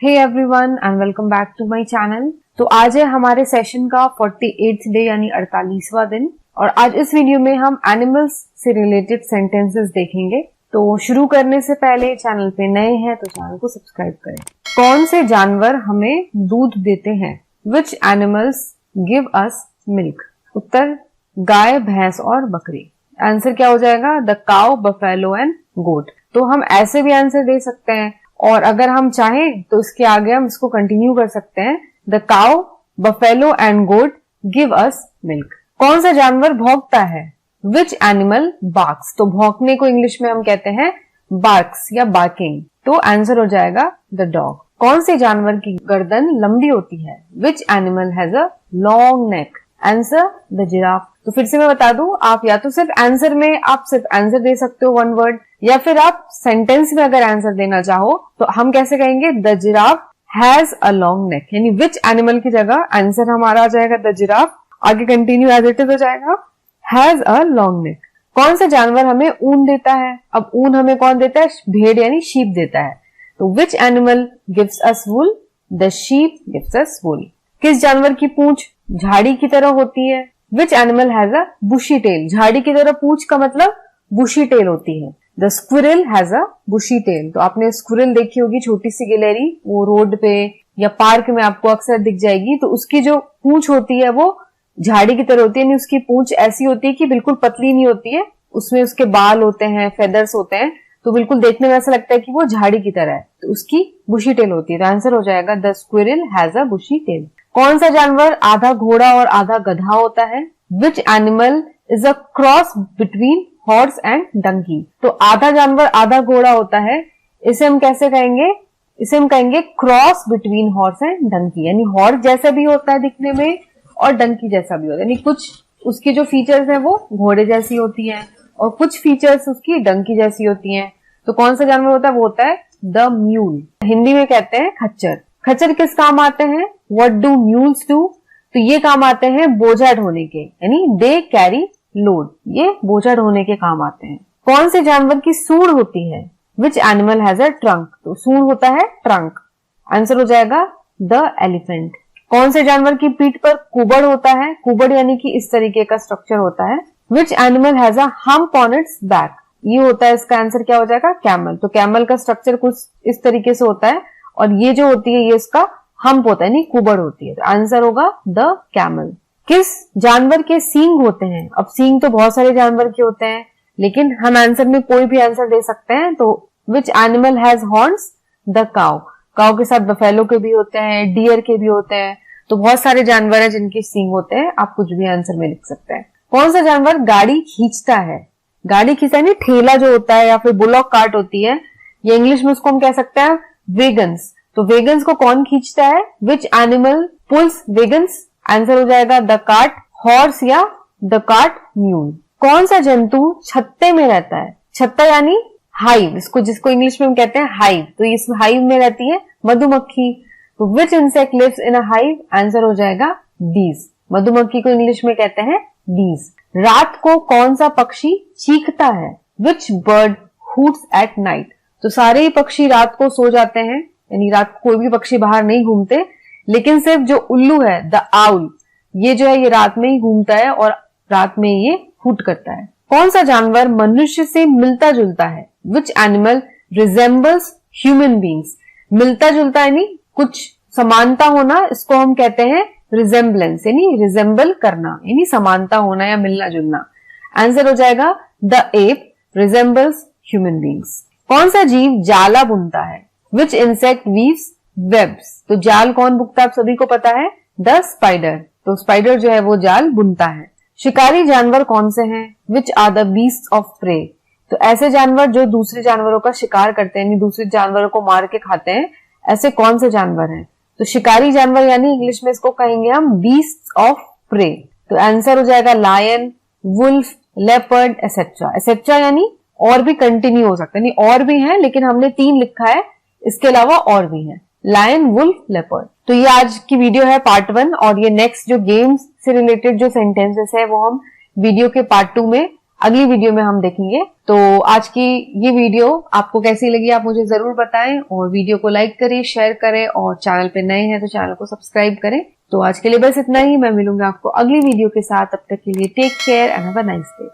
Hey everyone and welcome back to my channel. तो आज है हमारे सेशन का 48th डे यानी 48वां दिन और आज इस वीडियो में हम एनिमल्स से रिलेटेड सेंटेंसेस देखेंगे। तो शुरू करने से पहले चैनल पे नए हैं तो चैनल को सब्सक्राइब करें। कौन से जानवर हमें दूध देते हैं? Which animals give us milk? उत्तर गाय, भैंस और बकरी। आंसर क्या हो जाएगा? The cow, buffalo and goat. तो हम ऐसे भी आंसर दे सकते हैं और अगर हम चाहें तो इसके आगे हम इसको कंटिन्यू कर सकते हैं। The cow, buffalo and goat give us milk. कौन सा जानवर भौंकता है? Which animal barks? तो भौंकने को इंग्लिश में हम कहते हैं बार्क्स या बार्किंग। तो आंसर हो जाएगा द डॉग। कौन से जानवर की गर्दन लंबी होती है? Which animal has a long neck? Answer the giraffe. तो फिर से मैं बता दूं, आप या तो सिर्फ आंसर में आप सिर्फ आंसर दे सकते हो वन वर्ड, या फिर आप सेंटेंस में अगर आंसर देना चाहो तो हम कैसे कहेंगे? The giraffe has a long neck, यानी विच एनिमल की जगह आंसर हमारा आ जाएगा द जिराफ। आगे कंटिन्यू एज इट इज हो जाएगा हैज अ लॉन्ग नेक। कौन सा जानवर हमें ऊन देता है? अब ऊन हमें कौन देता है? भेड़ यानी शीप देता है। तो which animal gives us wool? The sheep gives us wool. किस जानवर की पूंछ झाड़ी की तरह होती है? Which animal has a bushy tail? झाड़ी की तरह पूंछ का मतलब बुशी टेल होती है। The squirrel has a bushy tail. तो आपने स्क्विरल देखी होगी, छोटी सी गिलहरी, वो रोड पे या पार्क में आपको अक्सर दिख जाएगी। तो उसकी जो पूंछ होती है वो झाड़ी की तरह होती है, यानी उसकी पूंछ ऐसी होती है कि बिल्कुल पतली नहीं होती है, उसमें उसके बाल होते हैं, फेदर्स होते हैं, तो बिल्कुल देखने में ऐसा लगता है कि वो झाड़ी की तरह है, तो उसकी बुशी टेल होती है। तो आंसर हो जाएगा the squirrel has a bushy tail. कौन सा जानवर आधा घोड़ा और आधा गधा होता है? Which animal is a cross between horse and donkey? तो आधा जानवर आधा घोड़ा होता है, इसे हम कैसे कहेंगे? इसे हम कहेंगे cross between horse and donkey, यानी हॉर्स जैसा भी होता है दिखने में और डंकी जैसा भी होता है, यानी कुछ उसकी जो फीचर्स है वो घोड़े जैसी होती है और कुछ फीचर्स उसकी डंकी जैसी होती हैं। तो कौन सा जानवर होता है? वो होता है द म्यूल। हिंदी में कहते हैं खच्चर। खच्चर किस काम आते हैं? What do mules do? तो ये काम आते हैं बोझा ढोने के, यानी दे कैरी लोड, ये बोझा ढोने के काम आते हैं। कौन से जानवर की सूंड होती है? Which animal has a trunk? तो सूंड होता है ट्रंक। आंसर हो जाएगा द एलिफेंट। कौन से जानवर की पीठ पर कुबड़ होता है? कुबड़ यानी कि इस तरीके का स्ट्रक्चर होता है। Which animal has a hump on it's back? ये होता है, इसका आंसर क्या हो जाएगा? कैमल। तो कैमल का स्ट्रक्चर कुछ इस तरीके से होता है और ये जो होती है ये इसका हम्प होता है, यानी कुबड़ होती है। तो आंसर होगा द कैमल। किस जानवर के सींग होते हैं? अब सींग तो बहुत सारे जानवर के होते हैं, लेकिन हम आंसर में कोई भी आंसर दे सकते हैं। तो which animal has horns? The cow. Cow के साथ बफेलो के भी होते हैं, डियर के भी होते हैं, तो बहुत सारे जानवर हैं जिनके सींग होते हैं। आप कुछ भी आंसर में लिख सकते हैं। कौन सा जानवर गाड़ी खींचता है? गाड़ी खींचता है, ठेला जो होता है या फिर बुलॉक कार्ट होती है, ये इंग्लिश में उसको हम कह सकते हैं वेगन्स। तो वेगन्स को कौन खींचता है? Which animal pulls wagons? Answer हो जाएगा द कार्ट हॉर्स या द कार्ट म्यूल। कौन सा जंतु छत्ते में रहता है? छत्ता यानी हाइव, जिसको इंग्लिश में हम कहते हैं हाइव। तो इस हाइव में रहती है मधुमक्खी। तो which insect lives in a hive? Answer हो जाएगा बीज। मधुमक्खी को इंग्लिश में कहते हैं बीज। रात को कौन सा पक्षी चीखता है? विच बर्ड हूट्स एट नाइट? तो सारे ही पक्षी रात को सो जाते हैं, यानी रात को कोई भी पक्षी बाहर नहीं घूमते, लेकिन सिर्फ जो उल्लू है द आउल, ये जो है ये रात में ही घूमता है और रात में ये हूट करता है। कौन सा जानवर मनुष्य से मिलता जुलता है? Which animal resembles human beings? मिलता जुलता यानी कुछ समानता होना, इसको हम कहते हैं रिजेंबलेंस, यानी रिजेंबल करना, यानी समानता होना या मिलना जुलना। आंसर हो जाएगा the ape resembles human beings. कौन सा जीव जाला बुनता है? Which insect weaves webs? तो जाल कौन बुनता है आप सभी को पता है, द स्पाइडर। तो स्पाइडर जो है वो जाल बुनता है। शिकारी जानवर कौन से हैं? Which are the beasts of prey? तो ऐसे जानवर जो दूसरे जानवरों का शिकार करते हैं, यानी दूसरे जानवरों को मार के खाते हैं, ऐसे कौन से जानवर हैं? तो शिकारी जानवर यानी इंग्लिश में इसको कहेंगे हम बीस्ट्स ऑफ प्रे। तो आंसर हो जाएगा lion, wolf, leopard etcetera. Etcetera यानी और भी कंटिन्यू हो सकता है, यानी और भी हैं, लेकिन हमने 3 लिखा है, इसके अलावा और भी हैं, लायन, वुल्फ, लेपर्ड। तो ये आज की वीडियो है पार्ट 1 और ये नेक्स्ट जो गेम्स से रिलेटेड जो सेंटेंसेस है वो हम वीडियो के पार्ट 2 में अगली वीडियो में हम देखेंगे। तो आज की ये वीडियो आपको कैसी लगी आप मुझे जरूर बताएं, और वीडियो को लाइक करें, शेयर करें, और चैनल पे नए हैं तो चैनल को सब्सक्राइब करें। तो आज के लिए बस इतना ही। मैं मिलूंगा आपको अगली वीडियो के साथ। तब तक के लिए take care and have a nice day.